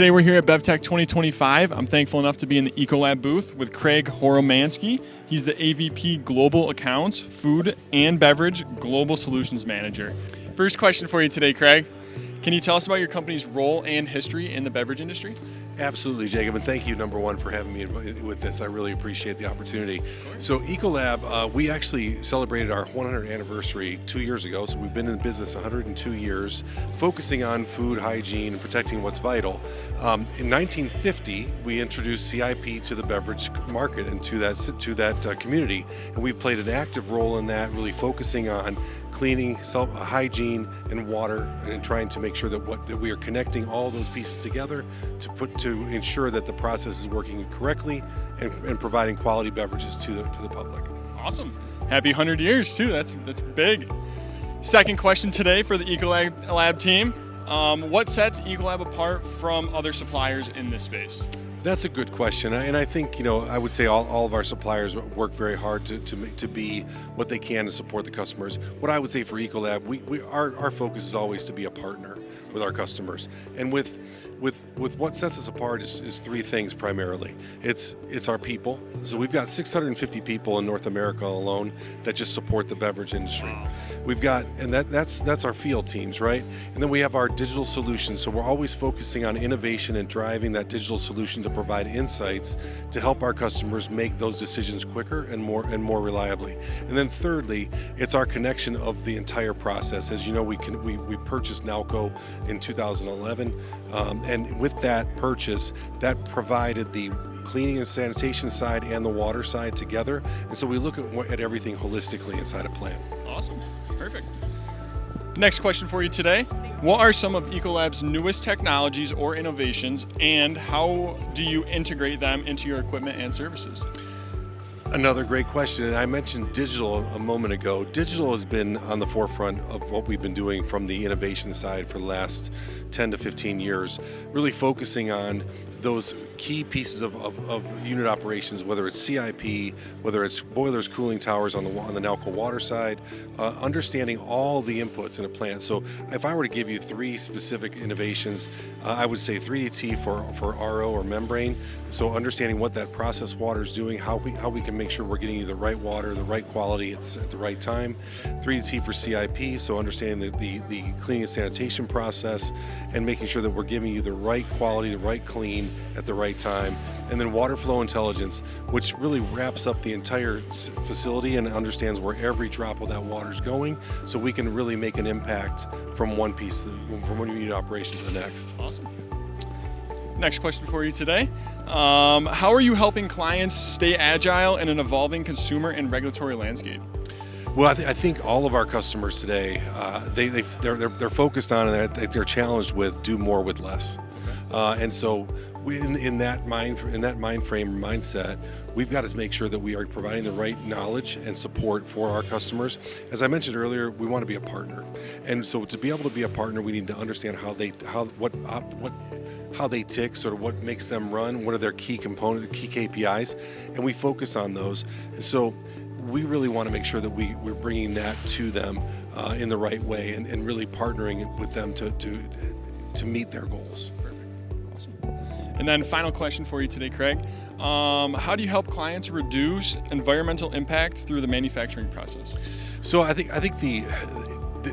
Today we're here at BevTech 2025. I'm thankful enough to be in the Ecolab booth with Craig Horomanski. He's the AVP Global Accounts, Food and Beverage Global Solutions Manager. First question for you today, Craig. Can you tell us about your company's role and history in the beverage industry? Absolutely, Jacob, and thank you, number one, for having me with this. I really appreciate the opportunity. So Ecolab, we actually celebrated our 100th anniversary 2 years ago, so we've been in business 102 years, focusing on food, hygiene, and protecting what's vital. In 1950, we introduced CIP to the beverage market and to that community, and we played an active role in that, really focusing on cleaning, hygiene, and water, and trying to make sure that we are connecting all those pieces together to ensure that the process is working correctly and providing quality beverages to the public. Awesome. Happy 100 years too. That's big. Second question today for the Ecolab team. What sets Ecolab apart from other suppliers in this space? That's a good question, and I think, I would say all of our suppliers work very hard to be what they can to support the customers. What I would say for Ecolab, our focus is always to be a partner with our customers, and with what sets us apart is three things primarily. It's our people. So we've got 650 people in North America alone that just support the beverage industry. We've got, and that's our field teams, right? And then we have our digital solutions. So we're always focusing on innovation and driving that digital solution to provide insights to help our customers make those decisions quicker and more reliably. And then thirdly, it's our connection of the entire process. As you know, we purchased Nalco in 2011, and with that purchase, that provided the cleaning and sanitation side and the water side together. And so we look at everything holistically inside a plant. Awesome. Perfect. Next question for you today. What are some of Ecolab's newest technologies or innovations, and how do you integrate them into your equipment and services? Another great question, and I mentioned digital a moment ago. Digital has been on the forefront of what we've been doing from the innovation side for the last 10 to 15 years, really focusing on those key pieces of unit operations, whether it's CIP, whether it's boilers, cooling towers on the Nalco water side, understanding all the inputs in a plant. So if I were to give you three specific innovations, I would say 3DT for RO or membrane. So understanding what that process water is doing, how we can make sure we're getting you the right water, the right quality at the right time. 3DT for CIP, so understanding the cleaning and sanitation process and making sure that we're giving you the right quality, the right clean at the right time. And then water flow intelligence, which really wraps up the entire facility and understands where every drop of that water is going, so we can really make an impact from one unit operation to the next. Awesome. Next question for you today. How are you helping clients stay agile in an evolving consumer and regulatory landscape? Well, I think all of our customers today, they're focused on and they're challenged with do more with less. And so in that mind frame mindset, we've got to make sure that we are providing the right knowledge and support for our customers. As I mentioned earlier, we want to be a partner. And so to be able to be a partner, we need to understand how they tick, sort of what makes them run, what are their key KPIs, and we focus on those. And so we really want to make sure that we're bringing that to them in the right way and really partnering with them to meet their goals. Perfect. Awesome. And then final question for you today, Craig. How do you help clients reduce environmental impact through the manufacturing process? So I think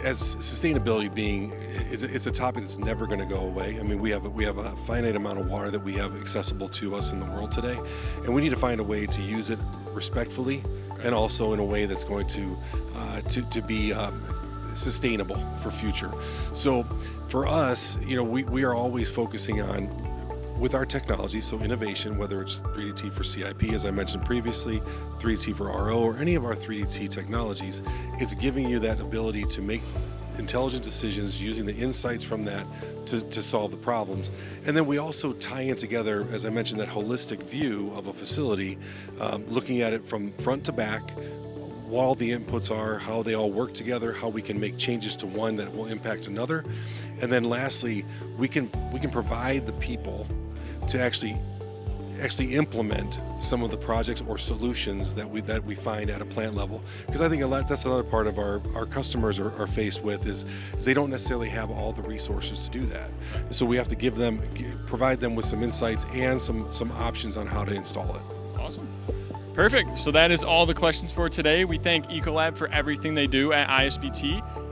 as sustainability being, it's a topic that's never going to go away. I mean, we have a finite amount of water that we have accessible to us in the world today, and we need to find a way to use it respectfully and also in a way that's going to be sustainable for future. So for us, we are always focusing on with our technology, so innovation, whether it's 3DT for CIP, as I mentioned previously, 3DT for RO, or any of our 3DT technologies, it's giving you that ability to make intelligent decisions using the insights from that to solve the problems. And then we also tie in together, as I mentioned, that holistic view of a facility, looking at it from front to back, what all the inputs are, how they all work together, how we can make changes to one that will impact another. And then lastly, we can provide the people to actually actually implement some of the projects or solutions that we find at a plant level. Because I think that's another part of our customers are faced with is they don't necessarily have all the resources to do that. And so we have to provide them with some insights and some options on how to install it. Awesome. Perfect. So that is all the questions for today. We thank Ecolab for everything they do at ISBT.